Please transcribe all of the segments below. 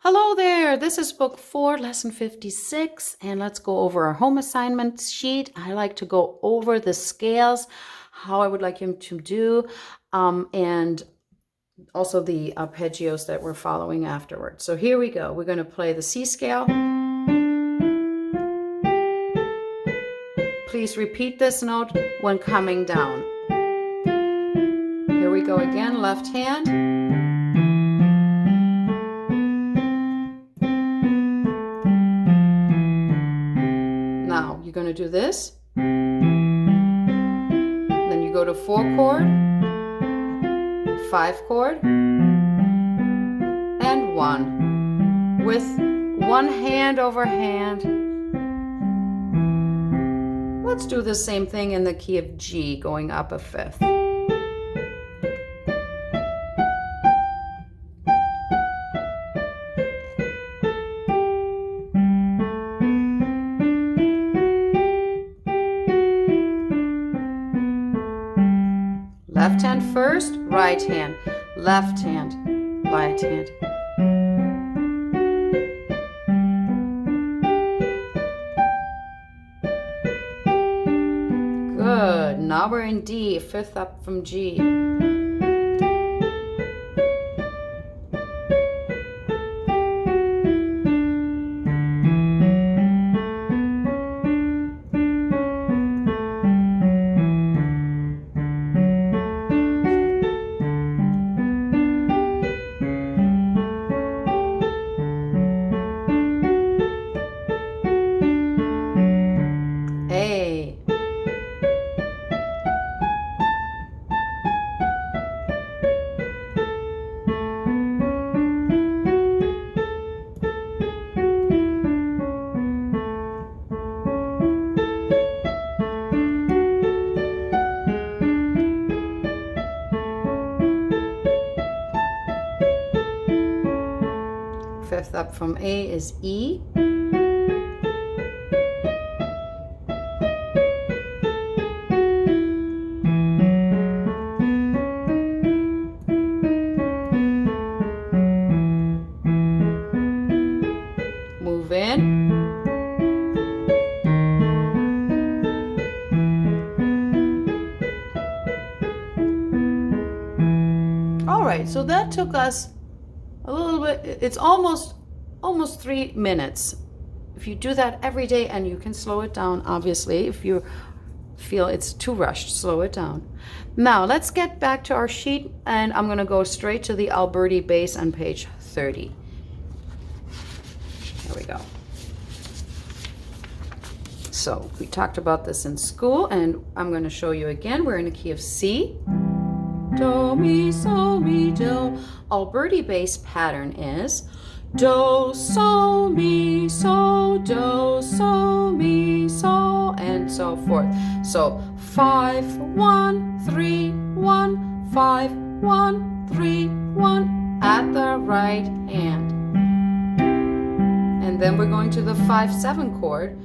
Hello there, this is book 4, lesson 56, and let's go over our home assignment sheet. I like to go over the scales, how I would like him to do, and also the arpeggios that we're following afterwards. So here we go. We're going to play the C scale. Please repeat this note when coming down. Here we go again, left hand. Now you're going to do this, then you go to 4 chord, 5 chord, and 1 with one hand over hand. Let's do the same thing in the key of G, going up a fifth. Left hand first, right hand, left hand, right hand. Good. Now we're in D, fifth up from G. A. Fifth up from A is E. Move in. All right, so that took us a little bit, it's almost 3 minutes. If you do that every day, and you can slow it down, obviously, if you feel it's too rushed, slow it down. Now, let's get back to our sheet, and I'm gonna go straight to the Alberti bass on page 30. There we go. So, we talked about this in school, and I'm gonna show you again. We're in a key of C. Do, mi, so, mi, do. Alberti bass pattern is do, so, mi, so, do, so, mi, so, and so forth. So 5, 1, 3, 1, 5, 1, 3, 1 at the right hand. And then we're going to the 5, 7 chord,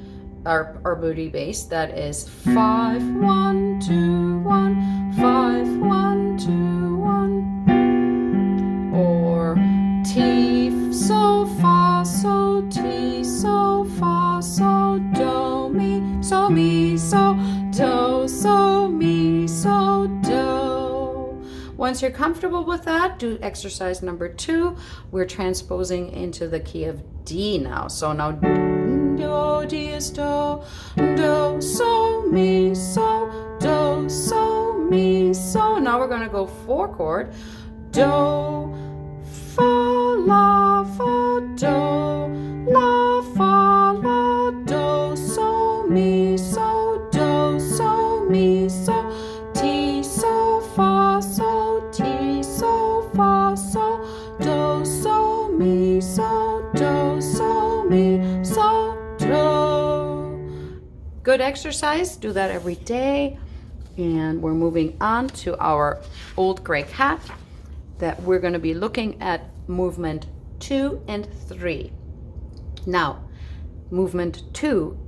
our Alberti bass. That is 5, 1, 2, 1, 5, 1, 2, 1. Or T, so, fa, so, T, so, fa, so, do, mi, so, do, so, mi, so, do. Once you're comfortable with that, do exercise number 2. We're transposing into the key of D now. So now do, D is do, do, so, mi, so, do, so, mi, so. Now we're going to go 4 chord, do, fa, la, fa, do, la, fa, la, do, so, mi, so, do, so, mi, so, T, so, fa, so, T, so, fa, so, do, so, mi, so, do, so, mi, so, do. Good exercise. Do that every day. And we're moving on to our old gray cat, that we're going to be looking at movement 2 and 3. Now, movement 2,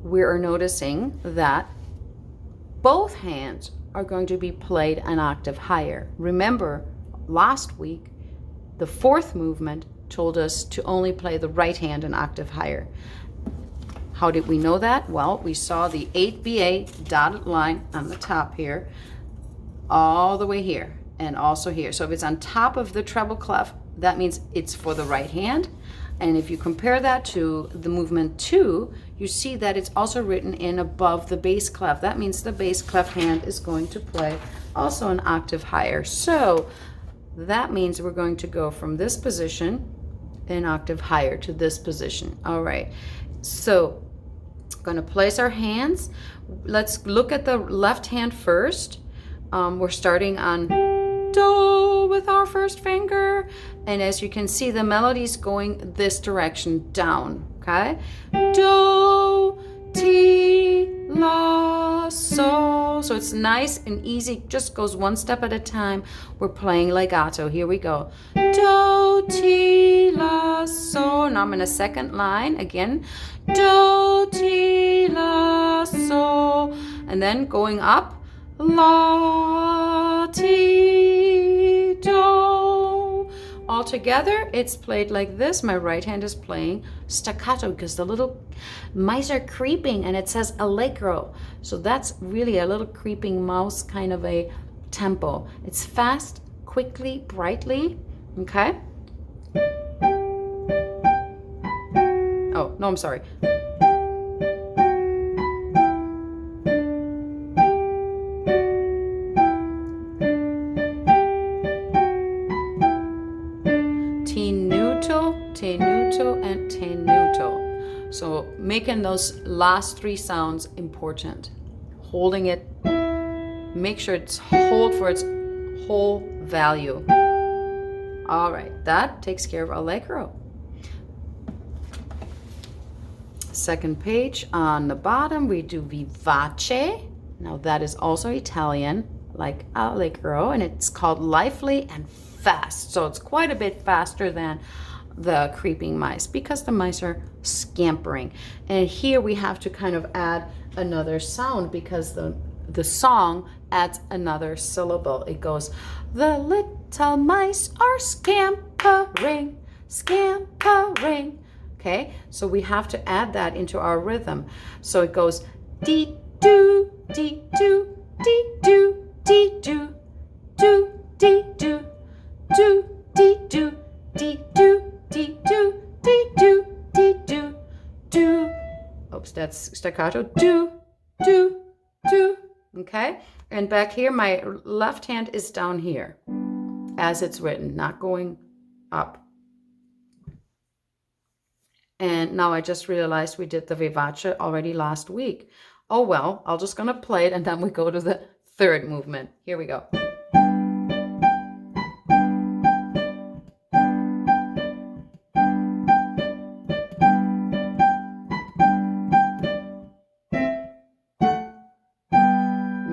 we are noticing that both hands are going to be played an octave higher. Remember, last week, the 4th movement told us to only play the right hand an octave higher. How did we know that? Well, we saw the 8BA dotted line on the top here, all the way here, and also here. So if it's on top of the treble clef, that means it's for the right hand. And if you compare that to the movement 2, you see that it's also written in above the bass clef. That means the bass clef hand is going to play also an octave higher. So that means we're going to go from this position an octave higher to this position. All right, so going to place our hands. Let's look at the left hand first. We're starting on Do with our first finger, and as you can see, the melody is going this direction down. Okay, Do, Ti, La, So. So it's nice and easy, just goes one step at a time. We're playing legato. Here we go. Do, Ti, La, So. Now I'm in a second line again. Do, Ti, La, So. And then going up, La, Ti, Do. All together, it's played like this. My right hand is playing staccato because the little mice are creeping and it says allegro. So that's really a little creeping mouse kind of a tempo. It's fast, quickly, brightly, okay? Oh, no, I'm sorry. Tenuto, and tenuto. So making those last three sounds important. Holding it, make sure it's hold for its whole value. All right, that takes care of allegro. Second page on the bottom, we do vivace. Now that is also Italian, like allegro, and it's called lively and fast. So it's quite a bit faster than the creeping mice because the mice are scampering. And here we have to kind of add another sound because the song adds another syllable. It goes, the little mice are scampering, scampering. Okay, so we have to add that into our rhythm. So it goes dee doo, dee doo, dee doo, dee doo, doo, dee doo, doo, dee doo, dee doo, dee doo, dee doo, dee doo, doo. Oops, that's staccato. Do, do, do. Okay, and back here, my left hand is down here as it's written, not going up. And now I just realized we did the vivace already last week. Oh well, I'm just gonna play it and then we go to the third movement. Here we go.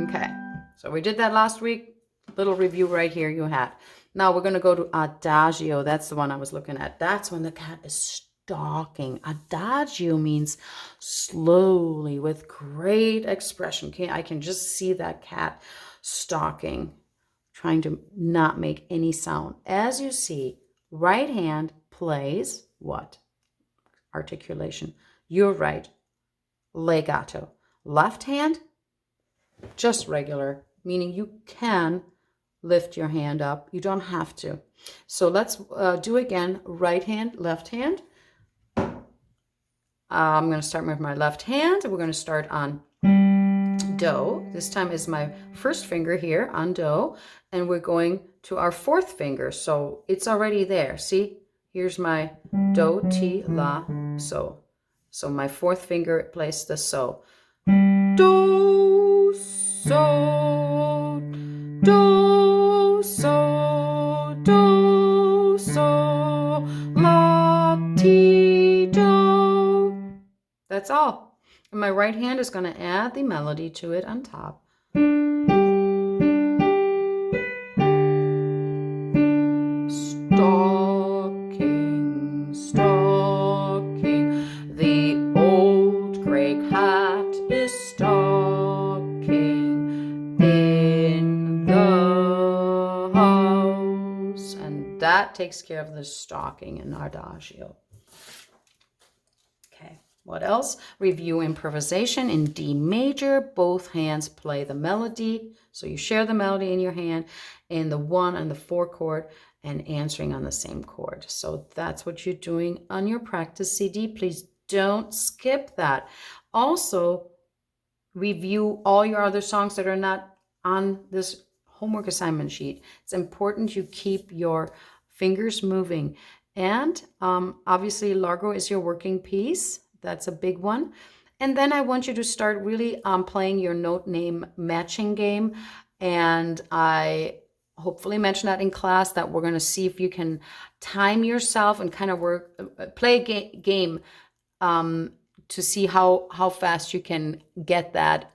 Okay, so we did that last week. Little review right here you had. Now we're gonna go to Adagio. That's the one I was looking at. That's when the cat is stalking. Adagio means slowly with great expression. Okay, I can just see that cat stalking, trying to not make any sound. As you see, right hand plays what? Articulation. You're right. Legato. Left hand, just regular, meaning you can lift your hand up. You don't have to. So let's do again. Right hand, left hand. I'm going to start with my left hand. We're going to start on Do. This time is my first finger here on Do. And we're going to our fourth finger. So it's already there. See, here's my Do, Ti, La, So. So my fourth finger plays the So. Do, So, Do, So, Do, So, La, Ti, Do. That's all. And my right hand is going to add the melody to it on top. Stalking, stalking, the old gray cat is stalking in the house. And that that takes care of the stocking and Adagio. Okay, what else? Review improvisation in D major. Both hands play the melody. So you share the melody in your hand in the 1 and the 4 chord and answering on the same chord. So that's what you're doing on your practice CD. Please don't skip that. Also, review all your other songs that are not on this homework assignment sheet. It's important you keep your fingers moving. And obviously, Largo is your working piece. That's a big one. And then I want you to start really playing your note name matching game. And I hopefully mention that in class, that we're going to see if you can time yourself and kind of play a game to see how fast you can get that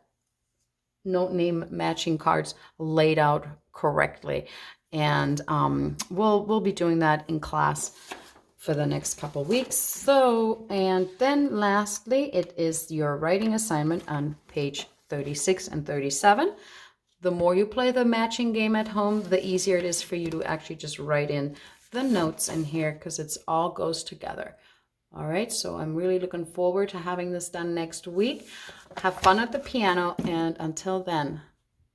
note name matching cards laid out correctly. And we'll be doing that in class for the next couple weeks. So, and then lastly, it is your writing assignment on page 36 and 37. The more you play the matching game at home, the easier it is for you to actually just write in the notes in here, because it's all goes together. All right, so I'm really looking forward to having this done next week. Have fun at the piano, and until then,